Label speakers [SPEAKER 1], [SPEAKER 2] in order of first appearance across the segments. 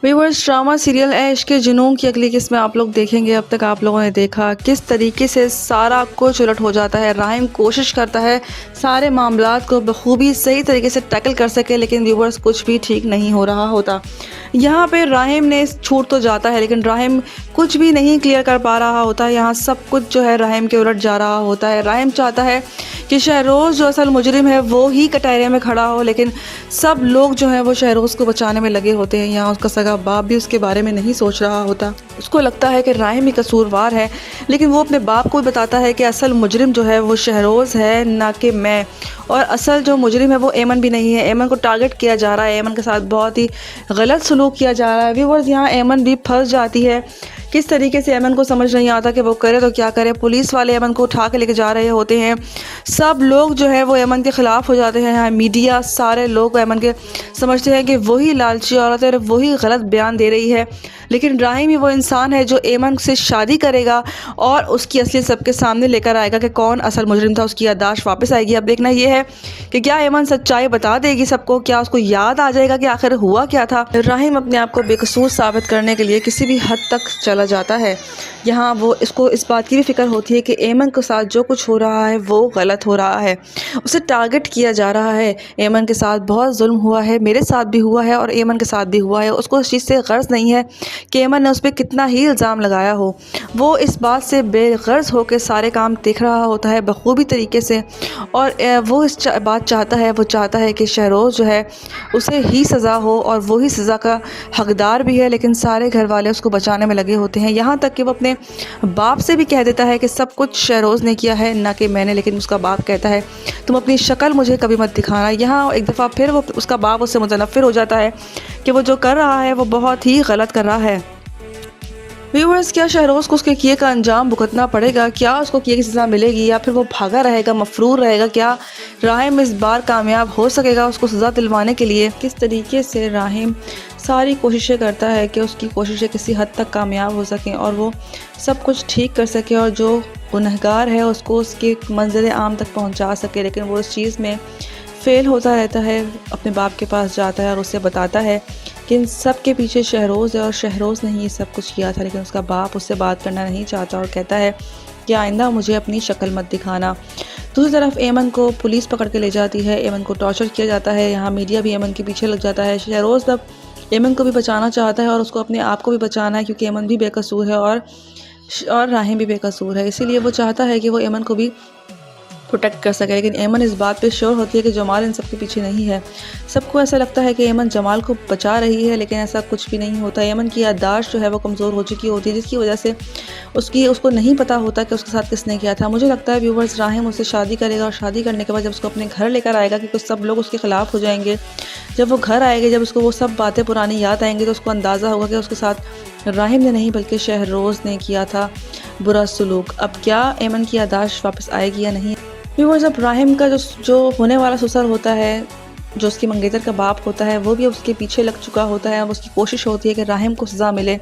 [SPEAKER 1] Viewers, drama serial ऐश के जुनून की अगली किस्त में आप लोग देखेंगे। अब तक आप लोगों ने देखा किस तरीके से सारा कुछ उलट हो जाता है। राहिम कोशिश करता है सारे मामलात को बखूबी सही तरीके से टैकल कर सके, लेकिन व्यूअर्स कुछ भी ठीक नहीं हो रहा होता। यहाँ पे राहिम ने छूट तो जाता है, लेकिन राहिम कुछ भी नहीं क्लियर कर पा रहा होता है। यहाँ सब कुछ जो है राहिम के उलट जा रहा होता है। राहिम चाहता है कि शहरोज़ जो असल मुजरिम है वो ही कटहरे में खड़ा हो, लेकिन सब लोग जो हैं वो शहरोज़ को बचाने में लगे होते हैं। यहाँ उसका सगा बाप भी उसके बारे में नहीं सोच रहा होता। उसको लगता है कि राहिम ही कसूरवार है, लेकिन वो अपने बाप को भी बताता है कि असल मुजरिम जो है वो शहरोज़ है, ना कि मैं। और असल जो मुजरिम है वो एमन भी नहीं है। एमन को टारगेट किया जा रहा है, एमन के साथ बहुत ही गलत सलूक किया जा रहा है। व्यूअर्स, यहाँ एमन भी फंस जाती है। किस तरीके से एमन को समझ नहीं आता कि वो करे तो क्या करे। पुलिस वाले एमन को उठा के लेके जा रहे होते हैं। सब लोग जो है वो एमन के ख़िलाफ़ हो जाते हैं। यहाँ मीडिया सारे लोग एमन के समझते हैं कि वही लालची औरत है, वही गलत बयान दे रही है। लेकिन राहिम ही वो इंसान है जो एमन से शादी करेगा और उसकी असलियत सबके सामने लेकर आएगा कि कौन असल मुजरिम था। उसकी याददाश्त वापस आएगी। अब देखना ये है कि क्या एमन सच्चाई बता देगी सबको, क्या उसको याद आ जाएगा कि आखिर हुआ क्या था। राहिम अपने आप को बेकसूर साबित करने के लिए किसी भी हद तक चला जाता है। यहाँ वो इसको इस बात की भी फिक्र होती है कि एमन के साथ जो कुछ हो रहा है वो गलत हो रहा है, उसे टारगेट किया जा रहा है। एमन के साथ बहुत जुल्म हुआ है, मेरे साथ भी हुआ है और एमन के साथ भी हुआ है। उसको इस चीज़ से गर्ज नहीं है कि एमन ने उस पर कितना ही इल्ज़ाम लगाया हो। वो इस बात से बेगर्ज होकर सारे काम देख रहा होता है बखूबी तरीके से, और वो इस बात चाहता है, वो चाहता है कि शहरोज़ जो है उसे ही सज़ा हो और वो ही सज़ा का हकदार भी है। लेकिन सारे घर वाले उसको बचाने में लगे होते हैं, यहाँ तक कि वो अपने बाप से भी कह देता है कि सब कुछ शहरोज़ ने किया है, ना कि मैंने। लेकिन उसका बाप कहता है तुम अपनी शक्ल मुझे कभी मत दिखाना। यहाँ एक दफ़ा फिर वो उसका बाप उससे मुतनफ़िर हो जाता है कि वो जो कर रहा है वो बहुत ही गलत कर रहा है। व्यूअर्स, क्या शहरोज़ को उसके किए का अंजाम भुगतना पड़ेगा? क्या उसको किए की सज़ा मिलेगी या फिर वो भागा रहेगा, मफरूर रहेगा? क्या राहिम इस बार कामयाब हो सकेगा उसको सज़ा दिलवाने के लिए? किस तरीके से राहिम सारी कोशिशें करता है कि उसकी कोशिशें किसी हद तक कामयाब हो सकें और वो सब कुछ ठीक कर सके और जो गुनहगार है उसको उसके मंज़िल आम तक पहुंचा सके। लेकिन वो इस चीज़ में फ़ेल होता रहता है। अपने बाप के पास जाता है और उससे बताता है कि इन सब के पीछे शहरोज़ है और शहरोज़ ने ही ये सब कुछ किया था। लेकिन उसका बाप उससे बात करना नहीं चाहता और कहता है कि आइंदा मुझे अपनी शक्ल मत दिखाना। दूसरी तरफ एमन को पुलिस पकड़ के ले जाती है, एमन को टॉर्चर किया जाता है। यहाँ मीडिया भी एमन के पीछे लग जाता है। शहरोज़ तब एमन को भी बचाना चाहता है और उसको अपने आप को भी बचाना है, क्योंकि एमन भी बेकसूर है और राहिम भी बेकसूर है। इसीलिए वो चाहता है कि वो एमन को भी प्रोटेक्ट कर सके। लेकिन एमन इस बात पे श्योर होती है कि जमाल इन सब के पीछे नहीं है। सबको ऐसा लगता है कि एमन जमाल को बचा रही है, लेकिन ऐसा कुछ भी नहीं होता। एमन की याददाश्त जो है वो कमज़ोर हो चुकी होती है, जिसकी वजह से उसको नहीं पता होता कि उसके साथ किसने किया था। मुझे लगता है व्यूवर्स, राहिम उससे शादी करेगा और शादी करने के बाद जब उसको अपने घर लेकर आएगा, क्योंकि सब लोग उसके ख़िलाफ़ हो जाएंगे। जब वो घर आएगा, जब उसको वो सब बातें पुरानी याद आएंगी, तो उसको अंदाज़ा होगा कि उसके साथ राहिम ने नहीं बल्कि शहरोज़ ने किया था बुरा सलूक। अब क्या एमन की याददाश्त वापस आएगी या नहीं? व्यूअर्स, अब राहिम का जो होने वाला ससुर होता है, जो उसकी मंगेतर का बाप होता है, वो भी उसके पीछे लग चुका होता है। अब उसकी कोशिश होती है कि राहिम को सज़ा मिले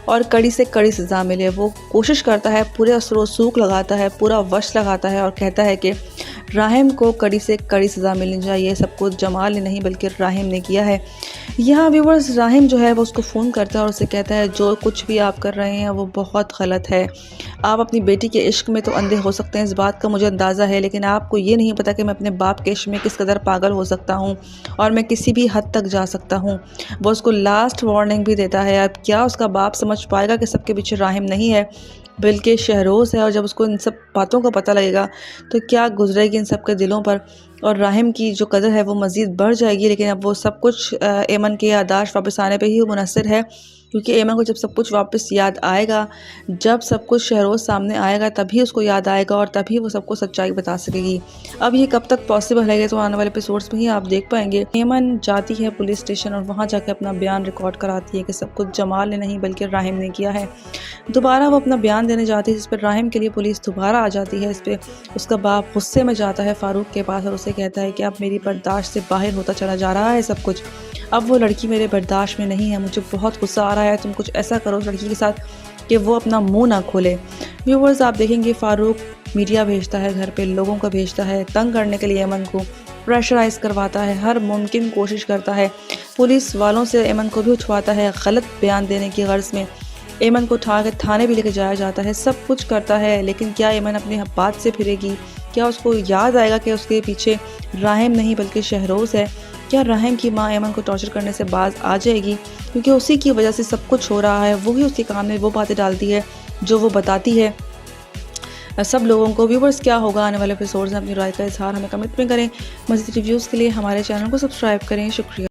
[SPEAKER 1] और कड़ी से कड़ी सज़ा मिले। वो कोशिश करता है, पूरे असर वसूक लगाता है, पूरा वश लगाता है और कहता है कि राहिम को कड़ी से कड़ी सज़ा मिलनी चाहिए। सब कुछ जमाल ने नहीं बल्कि राहिम ने किया है। यहाँ व्यूअर्स, राहिम जो है वो उसको फ़ोन करता है और उसे कहता है जो कुछ भी आप कर रहे हैं वो बहुत गलत है। आप अपनी बेटी के इश्क में तो अंधे हो सकते हैं, इस बात का मुझे अंदाज़ा है, लेकिन आपको ये नहीं पता कि मैं अपने बाप के इश्क में किस कदर पागल हो सकता हूँ और मैं किसी भी हद तक जा सकता हूँ। वो उसको लास्ट वार्निंग भी देता है। अब क्या उसका बाप समझ पाएगा कि सबके पीछे राहिम नहीं है बल्कि शहरोज़ है, और जब उसको इन सब बातों का पता लगेगा तो क्या गुजरेगी इन सब के दिलों पर, और राहिम की जो कदर है वो मज़ीद बढ़ जाएगी। लेकिन अब वो सब कुछ एमन के याददाश्त वापस आने पे ही मुनहसर है, क्योंकि एमन को जब सब कुछ वापस याद आएगा, जब सब कुछ शहरोज़ सामने आएगा, तभी उसको याद आएगा और तभी वो सबको सच्चाई बता सकेगी। अब ये कब तक पॉसिबल है, तो आने वाले एपिसोड्स में ही आप देख पाएंगे। एमन जाती है पुलिस स्टेशन और वहाँ जाकर अपना बयान रिकॉर्ड कराती है कि सब कुछ जमाल ने नहीं बल्कि राहिम ने किया है। दोबारा वो अपना बयान देने जाती है, जिस पर राहिम के लिए पुलिस दोबारा आ जाती है। इस पर उसका बाप गुस्से में जाता है फ़ारूक के पास और उसे कहता है कि अब मेरी बर्दाश्त से बाहर होता चला जा रहा है सब कुछ। अब वो लड़की मेरे बर्दाश्त में नहीं है, मुझे बहुत गुस्सा आ रहा है। तुम कुछ ऐसा करो उस लड़की के साथ कि वो अपना मुंह ना खोले। व्यूवर्स, आप देखेंगे फ़ारूक मीडिया भेजता है घर पे, लोगों को भेजता है तंग करने के लिए एमन को, प्रेशराइज करवाता है, हर मुमकिन कोशिश करता है। पुलिस वालों से ऐमन को भी उठवाता है गलत बयान देने की गर्ज में। ऐमन को उठा के थाने भी लेके जाया जाता है, सब कुछ करता है, लेकिन क्या ऐमन अपनी बात से फिरेगी? क्या उसको याद आएगा कि उसके पीछे राहिम नहीं बल्कि शहरोज़ है? क्या राहिम की माँ ऐमन को टॉर्चर करने से बाज आ जाएगी? क्योंकि उसी की वजह से सब कुछ हो रहा है, वही उसके कान में वो बातें डालती है जो वो बताती है सब लोगों को। व्यूवर्स, क्या होगा आने वाले एपिसोड्स में? अपनी राय का इजहार हमें कमेंट में करें। मज़ीद रिव्यूज़ के लिए हमारे चैनल को सब्सक्राइब करें। शुक्रिया।